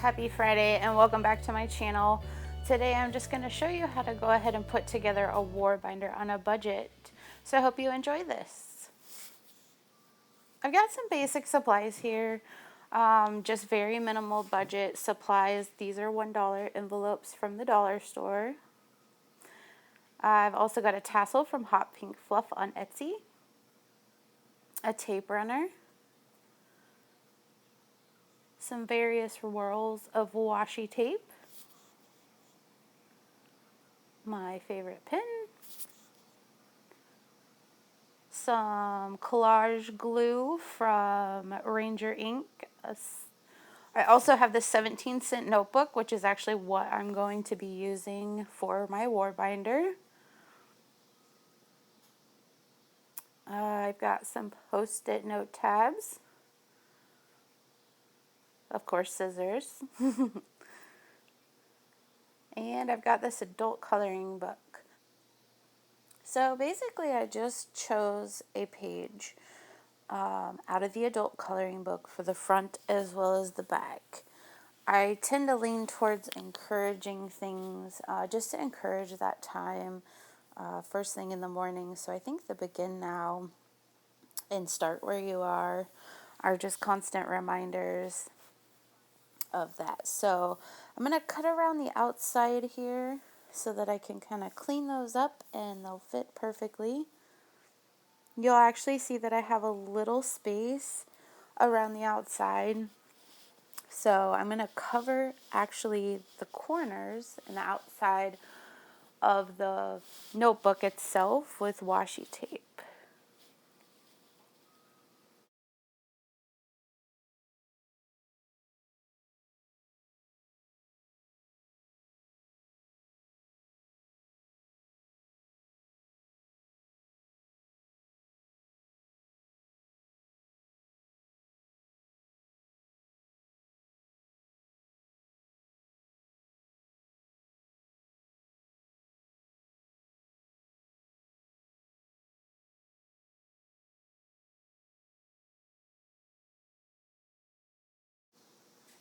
happy Friday, and welcome back to my channel. Today I'm just going to show you how to go ahead and put together a war binder on a budget. So I hope you enjoy this. I've got some basic supplies here, just very minimal budget supplies. These are $1 envelopes from the dollar store. I've also got a tassel from Hot Pink Fluff on Etsy, a tape runner, some various rolls of washi tape, my favorite pen, some collage glue from Ranger Ink. I also have this 17-cent notebook, which is actually what I'm going to be using for my war binder. I've got some Post-it note tabs. Of course, scissors. And I've got this adult coloring book. So basically I just chose a page out of the adult coloring book for the front as well as the back. I tend to lean towards encouraging things just to encourage that time first thing in the morning. So I think the begin now and start where you are just constant reminders of that. So I'm going to cut around the outside here so that I can kind of clean those up and they'll fit perfectly. You'll actually see that I have a little space around the outside. So I'm going to cover actually the corners and the outside of the notebook itself with washi tape.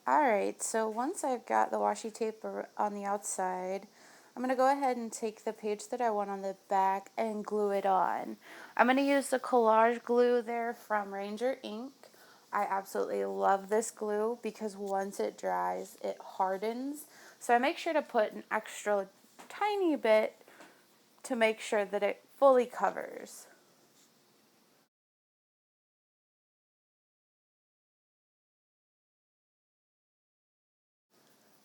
Alright, so once I've got the washi tape on the outside, I'm going to go ahead and take the page that I want on the back and glue it on. I'm going to use the collage glue there from Ranger Ink. I absolutely love this glue because once it dries, it hardens. So I make sure to put an extra tiny bit to make sure that it fully covers.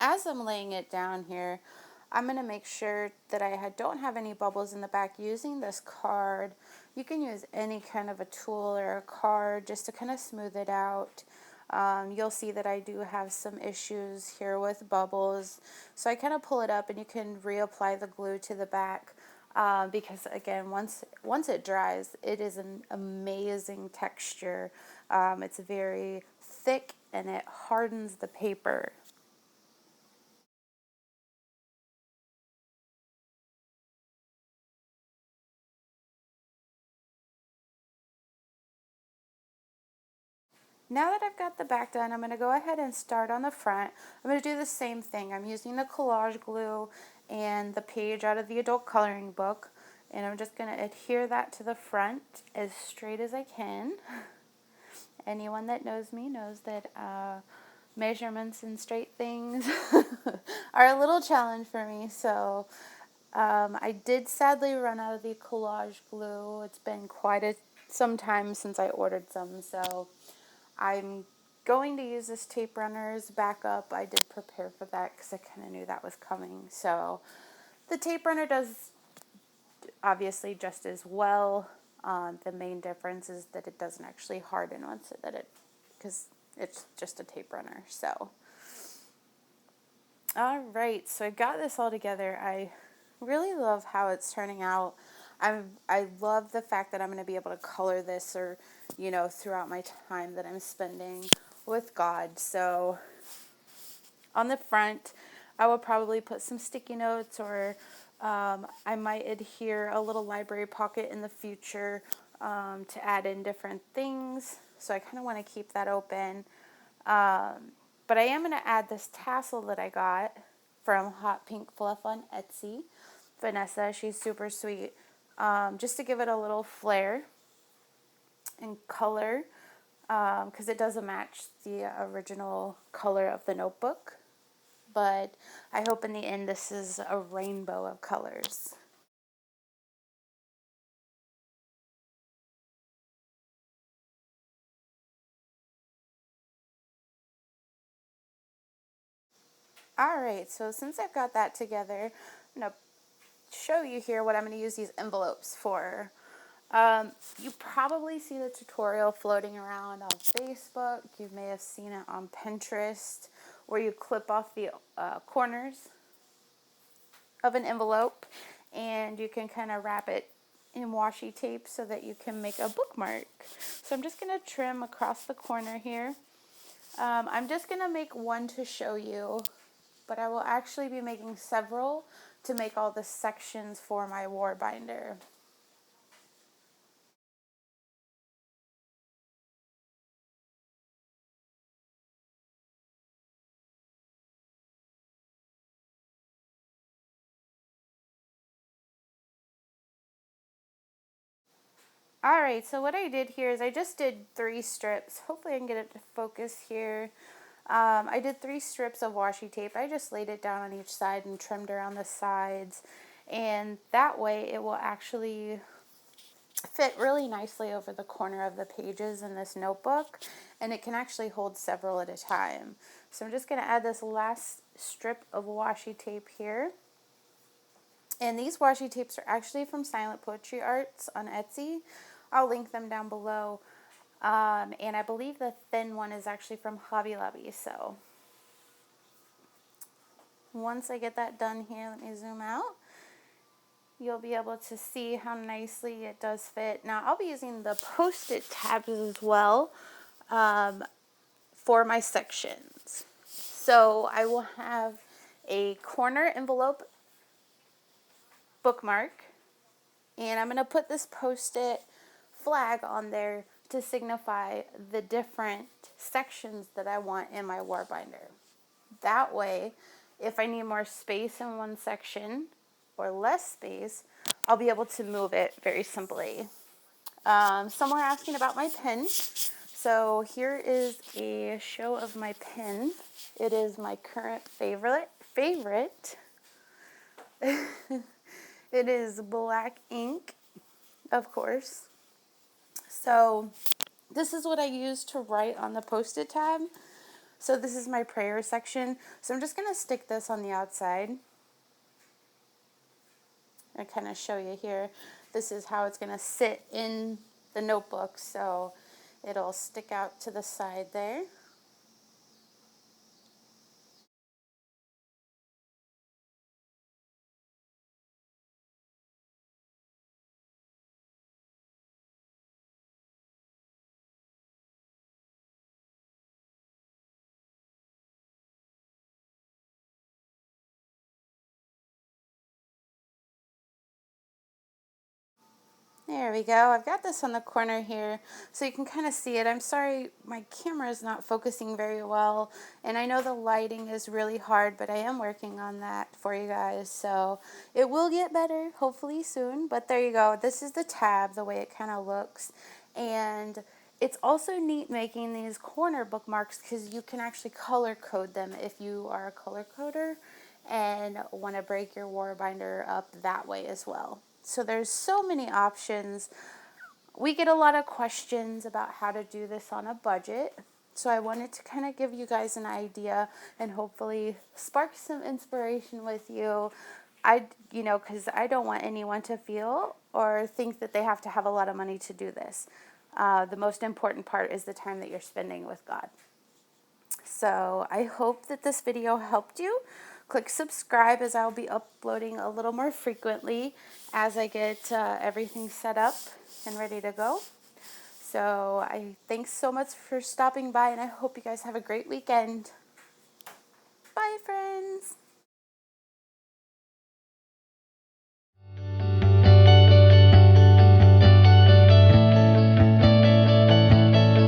As I'm laying it down here, I'm going to make sure that I don't have any bubbles in the back using this card. You can use any kind of a tool or a card just to kind of smooth it out. You'll see that I do have some issues here with bubbles. So I kind of pull it up and you can reapply the glue to the back. Because again, once it dries, it is an amazing texture. It's very thick and it hardens the paper. Now that I've got the back done, I'm going to go ahead and start on the front. I'm going to do the same thing. I'm using the collage glue and the page out of the adult coloring book, and I'm just going to adhere that to the front as straight as I can. Anyone that knows me knows that measurements and straight things are a little challenge for me, so I did sadly run out of the collage glue. It's been quite some time since I ordered some, so I'm going to use this tape runner as backup. I did prepare for that because I kind of knew that was coming. So the tape runner does obviously just as well. The main difference is that it doesn't actually harden because it's just a tape runner. So, all right. So I got this all together. I really love how it's turning out. I love the fact that I'm going to be able to color this or, throughout my time that I'm spending with God. So on the front, I will probably put some sticky notes or I might adhere a little library pocket in the future to add in different things. So I kind of want to keep that open. But I am going to add this tassel that I got from Hot Pink Fluff on Etsy. Vanessa, she's super sweet. Just to give it a little flair and color, because it doesn't match the original color of the notebook. But I hope in the end this is a rainbow of colors. Alright, so since I've got that together, I'm going to show you here what I'm going to use these envelopes for. You probably see the tutorial floating around on Facebook. You may have seen it on Pinterest, where you clip off the corners of an envelope and you can kind of wrap it in washi tape so that you can make a bookmark. So I'm just going to trim across the corner here. I'm just going to make one to show you, but I will actually be making several to make all the sections for my war binder. Alright, so what I did here is I just did 3 strips. Hopefully I can get it to focus here. I did 3 strips of washi tape. I just laid it down on each side and trimmed around the sides. And that way it will actually fit really nicely over the corner of the pages in this notebook. And it can actually hold several at a time. So I'm just going to add this last strip of washi tape here. And these washi tapes are actually from Silent Poetry Arts on Etsy. I'll link them down below. And I believe the thin one is actually from Hobby Lobby. So once I get that done here, let me zoom out. You'll be able to see how nicely it does fit. Now I'll be using the Post-it tabs as well for my sections. So I will have a corner envelope bookmark, and I'm going to put this Post-it flag on there to signify the different sections that I want in my war binder. That way, if I need more space in one section or less space, I'll be able to move it very simply. Someone asking about my pen. So here is a show of my pen. It is my current favorite. It is black ink, of course. So this is what I use to write on the Post-it tab. So this is my prayer section. So I'm just going to stick this on the outside and kind of show you here. This is how it's going to sit in the notebook. So it'll stick out to the side there. There we go. I've got this on the corner here so you can kind of see it. I'm sorry my camera is not focusing very well, and I know the lighting is really hard, but I am working on that for you guys, so it will get better hopefully soon. But there you go. This is the tab, the way it kind of looks, and it's also neat making these corner bookmarks because you can actually color code them if you are a color coder and want to break your war binder up that way as well. So there's so many options. We get a lot of questions about how to do this on a budget. So I wanted to kind of give you guys an idea and hopefully spark some inspiration with you. Because I don't want anyone to feel or think that they have to have a lot of money to do this. The most important part is the time that you're spending with God. So I hope that this video helped you. Click subscribe as I'll be uploading a little more frequently as I get everything set up and ready to go. So thanks so much for stopping by, and I hope you guys have a great weekend. Bye, friends.